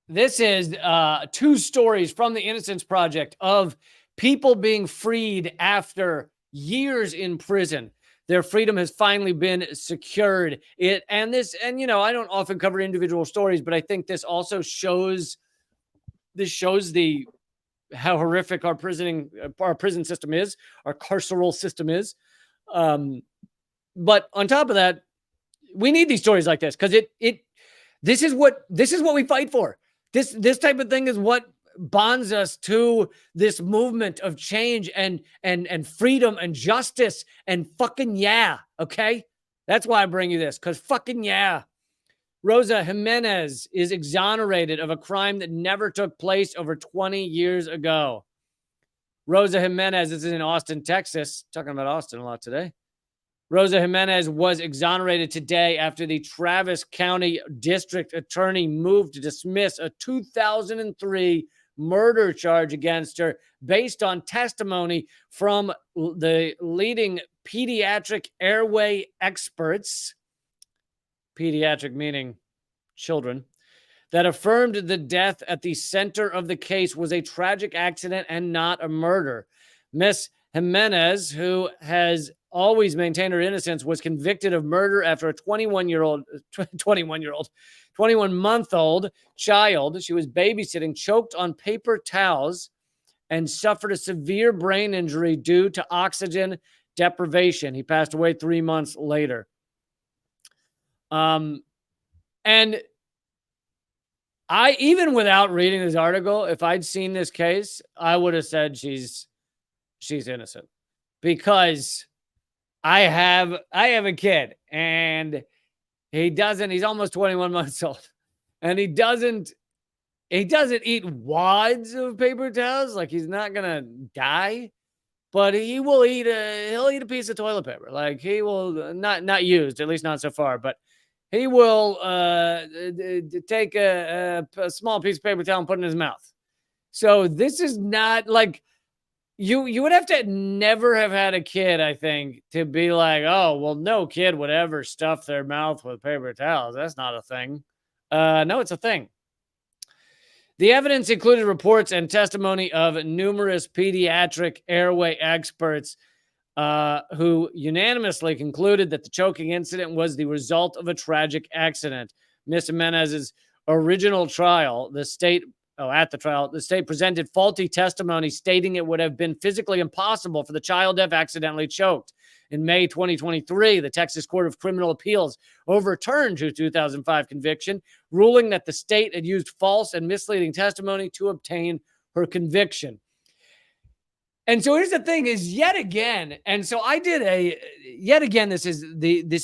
This is two stories from the Innocence Project of people being freed after years in prison. Their freedom has finally been secured. And I don't often cover individual stories, but I think this also shows the how horrific our prison system is, our carceral system is. But on top of that, we need these stories like this because this is what we fight for. This type of thing is what bonds us to this movement of change and freedom and justice and fucking yeah. Okay, that's why I bring you this, because fucking yeah. Rosa Jimenez is exonerated of a crime that never took place over 20 years ago. Rosa Jimenez is in Austin, Texas. Talking about Austin a lot today. Rosa Jimenez was exonerated today after the Travis County District Attorney moved to dismiss a 2003 murder charge against her based on testimony from the leading pediatric airway experts, pediatric meaning children, that affirmed the death at the center of the case was a tragic accident and not a murder. Miss Jimenez, who has always maintained her innocence, was convicted of murder after a 21-month-old child she was babysitting choked on paper towels and suffered a severe brain injury due to oxygen deprivation. He passed away 3 months later. And I, even without reading this article, if I'd seen this case, I would have said she's innocent, because I have a kid and he's almost 21 months old, and he doesn't eat wads of paper towels. Like, he's not going to die, but he'll eat a piece of toilet paper. Like, he will not used, at least not so far, but he will take a small piece of paper towel and put it in his mouth. So this is not like, you would have to never have had a kid, I think, to be like, oh, well, no kid would ever stuff their mouth with paper towels. That's not a thing. No, it's a thing. The evidence included reports and testimony of numerous pediatric airway experts who unanimously concluded that the choking incident was the result of a tragic accident. Ms. Jimenez's original trial, the state presented faulty testimony stating it would have been physically impossible for the child to have accidentally choked. In May 2023, the Texas Court of Criminal Appeals overturned her 2005 conviction, ruling that the state had used false and misleading testimony to obtain her conviction. And so here's the thing is, yet again, this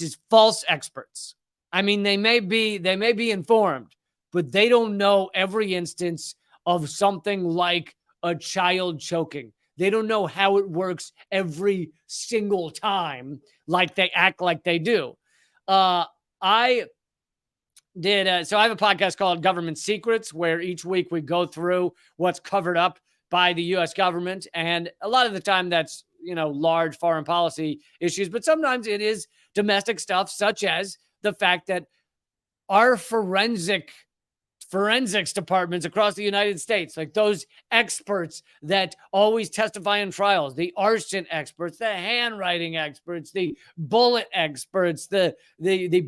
is false experts. I mean, they may be informed, but they don't know every instance of something like a child choking. They don't know how it works every single time, like they act like they do. So I have a podcast called Government Secrets, where each week we go through what's covered up by the U.S. government. And a lot of the time that's, large foreign policy issues, but sometimes it is domestic stuff, such as the fact that our forensics departments across the United States, like those experts that always testify in trials, the arson experts, the handwriting experts, the bullet experts, the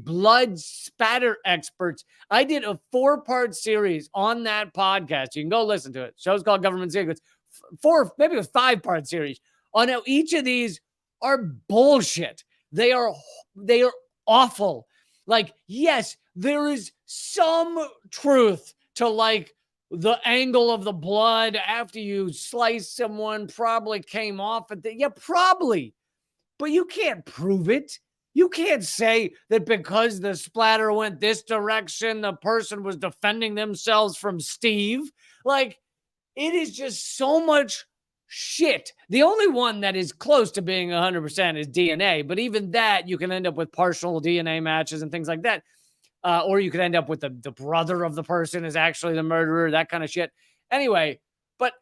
blood spatter experts. I did a 4-part series on that podcast. You can go listen to it. Show's called Government Secrets. 4, maybe a 5-part series on how each of these are bullshit. They are awful. Like, yes, there is some truth to, like, the angle of the blood after you slice someone probably came off at probably, but you can't prove it. You can't say that because the splatter went this direction, the person was defending themselves from Steve. Like, it is just so much shit. The only one that is close to being 100% is DNA, but even that, you can end up with partial DNA matches and things like that. Or you could end up with the brother of the person is actually the murderer, that kind of shit. Anyway, but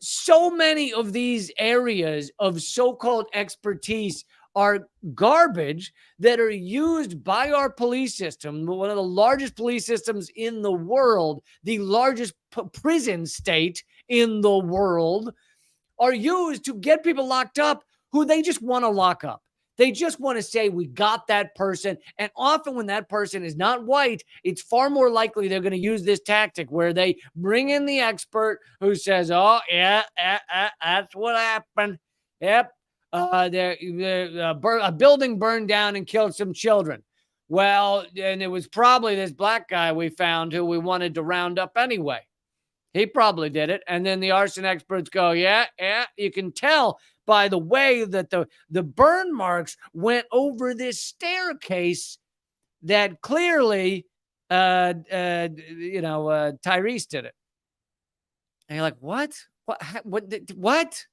so many of these areas of so-called expertise are garbage that are used by our police system, one of the largest police systems in the world, the largest prison state in the world, are used to get people locked up who they just want to lock up. They just want to say, we got that person. And often when that person is not white, it's far more likely they're going to use this tactic where they bring in the expert who says, oh, yeah, that's what happened. Yep. A building burned down and killed some children. Well, and it was probably this black guy we found who we wanted to round up anyway. He probably did it. And then the arson experts go, yeah, you can tell by the way that the burn marks went over this staircase that clearly, Tyrese did it. And you're like, what? What?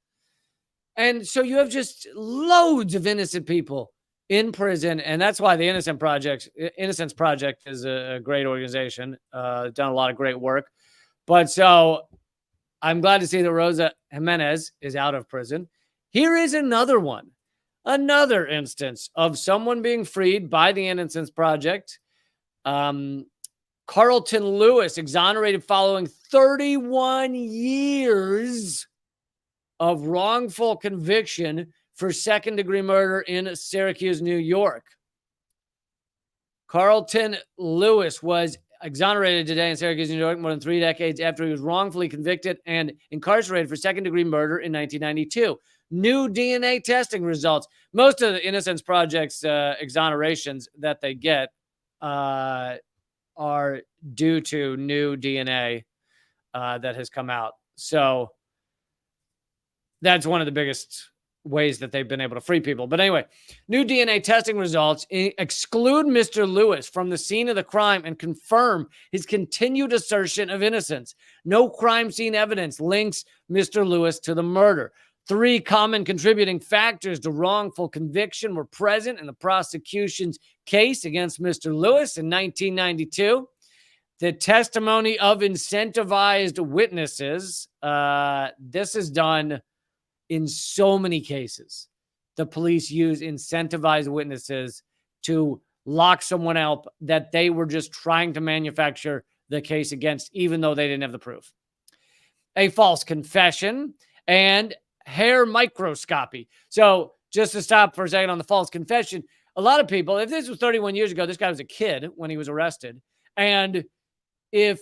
And so you have just loads of innocent people in prison. And that's why the Innocence Project is a great organization. Done a lot of great work. But so I'm glad to see that Rosa Jimenez is out of prison. Here is another one, another instance of someone being freed by the Innocence Project. Carlton Lewis exonerated following 31 years of wrongful conviction for second-degree murder in Syracuse, New York. Carlton Lewis was exonerated today in Syracuse, New York, more than 3 decades after he was wrongfully convicted and incarcerated for second-degree murder in 1992. New DNA testing results. Most of the Innocence Project's exonerations that they get are due to new DNA that has come out. So that's one of the biggest ways that they've been able to free people. But anyway, new DNA testing results exclude Mr. Lewis from the scene of the crime and confirm his continued assertion of innocence. No crime scene evidence links Mr. Lewis to the murder. 3 common contributing factors to wrongful conviction were present in the prosecution's case against Mr. Lewis in 1992. The testimony of incentivized witnesses. This is done in so many cases. The police use incentivized witnesses to lock someone up that they were just trying to manufacture the case against, even though they didn't have the proof. A false confession and hair microscopy. So just to stop for a second on the false confession, a lot of people, if this was 31 years ago, this guy was a kid when he was arrested. And if,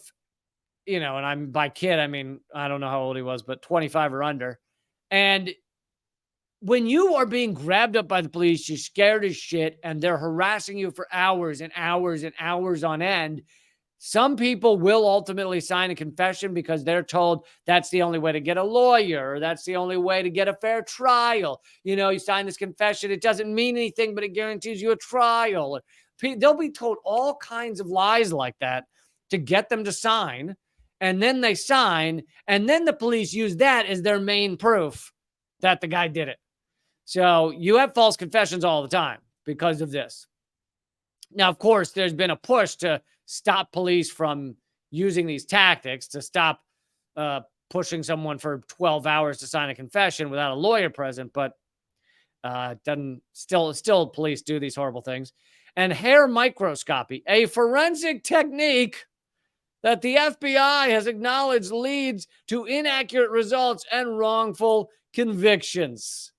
and I'm by kid, I mean, I don't know how old he was, but 25 or under. And when you are being grabbed up by the police, you're scared as shit, and they're harassing you for hours and hours and hours on end. Some people will ultimately sign a confession because they're told that's the only way to get a lawyer, or that's the only way to get a fair trial. You sign this confession, it doesn't mean anything, but it guarantees you a trial. They'll be told all kinds of lies like that to get them to sign. And then they sign, and then the police use that as their main proof that the guy did it. So you have false confessions all the time because of this. Now, of course, there's been a push to stop police from using these tactics, to stop pushing someone for 12 hours to sign a confession without a lawyer present, but still police do these horrible things. And hair microscopy, a forensic technique that the FBI has acknowledged leads to inaccurate results and wrongful convictions.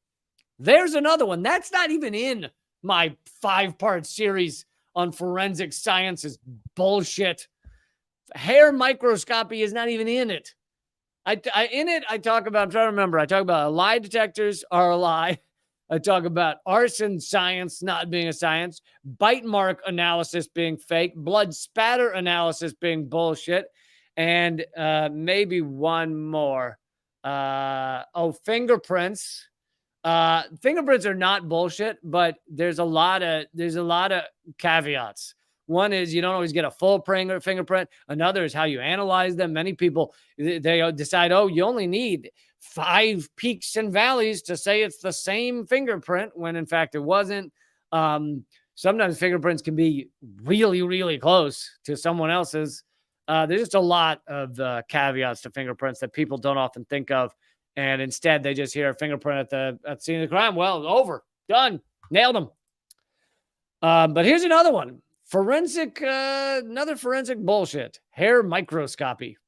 There's another one. That's not even in my 5-part series on forensic science's bullshit. Hair microscopy is not even in it. I talk about, I'm trying to remember, I talk about lie detectors are a lie. I talk about arson science not being a science, bite mark analysis being fake, blood spatter analysis being bullshit, and maybe one more. Fingerprints. Fingerprints are not bullshit, but there's a lot of caveats. One is you don't always get a full fingerprint. Another is how you analyze them. Many people, they decide, you only need 5 peaks and valleys to say it's the same fingerprint, when in fact it wasn't. Sometimes fingerprints can be really, really close to someone else's. There's just a lot of caveats to fingerprints that people don't often think of. And instead, they just hear a fingerprint at the scene of the crime. Well, over, done, Nailed him. But here's another one. Another forensic bullshit. Hair microscopy.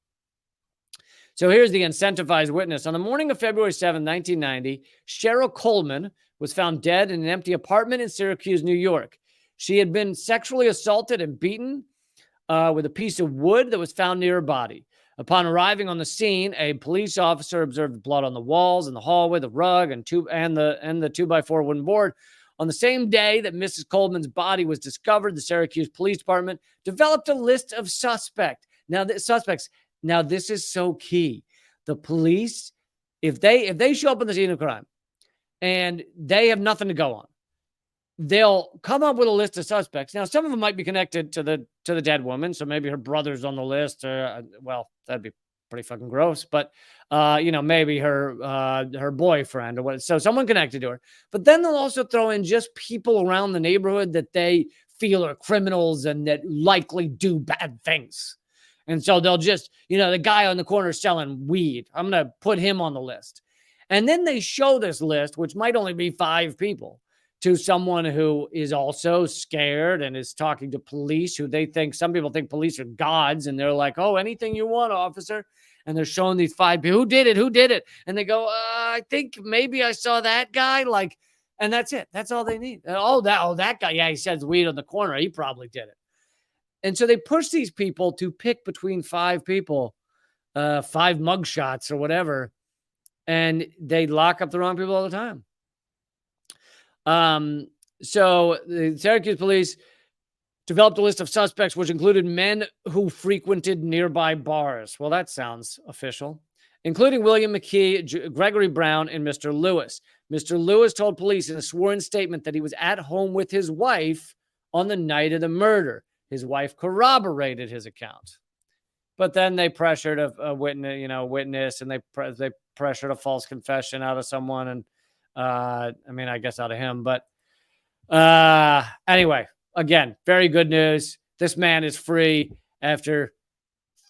So here's the incentivized witness. On the morning of February 7, 1990, Cheryl Coleman was found dead in an empty apartment in Syracuse, New York. She had been sexually assaulted and beaten with a piece of wood that was found near her body. Upon arriving on the scene, a police officer observed blood on the walls and the hallway, the rug, and the 2x4 wooden board. On the same day that Mrs. Coleman's body was discovered, the Syracuse Police Department developed a list of suspects. Now, this is so key. The police, if they show up on the scene of crime and they have nothing to go on, they'll come up with a list of suspects. Now, some of them might be connected to the dead woman, so maybe her brother's on the list. Well, that'd be pretty fucking gross. But maybe her boyfriend or what. So someone connected to her. But then they'll also throw in just people around the neighborhood that they feel are criminals and that likely do bad things. And so they'll just, the guy on the corner selling weed, I'm going to put him on the list. And then they show this list, which might only be 5 people, to someone who is also scared and is talking to police who some people think police are gods. And they're like, oh, anything you want, officer. And they're showing these 5 people, who did it? And they go, I think maybe I saw that guy. And that's it. That's all they need. That guy. Yeah, he says weed on the corner. He probably did it. And so they push these people to pick between 5 people, 5 mugshots or whatever. And they lock up the wrong people all the time. So the Syracuse police developed a list of suspects, which included men who frequented nearby bars. Well, that sounds official, including William McKee, Gregory Brown, and Mr. Lewis. Mr. Lewis told police in a sworn statement that he was at home with his wife on the night of the murder. His wife corroborated his account, but then they pressured a witness, and they pressured a false confession out of someone. And I guess out of him, but anyway, again, very good news. This man is free after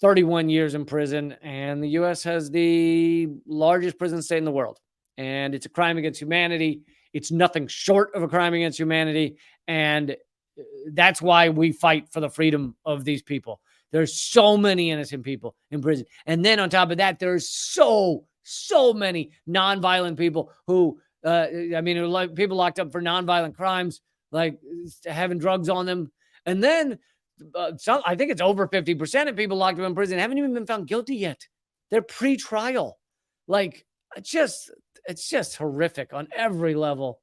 31 years in prison, and the U.S. has the largest prison state in the world, and it's a crime against humanity. It's nothing short of a crime against humanity, and that's why we fight for the freedom of these people. There's so many innocent people in prison, and then on top of that, there's so many nonviolent people who people locked up for nonviolent crimes, like having drugs on them. And then I think it's over 50% of people locked up in prison haven't even been found guilty yet. They're pre-trial. It's just horrific on every level.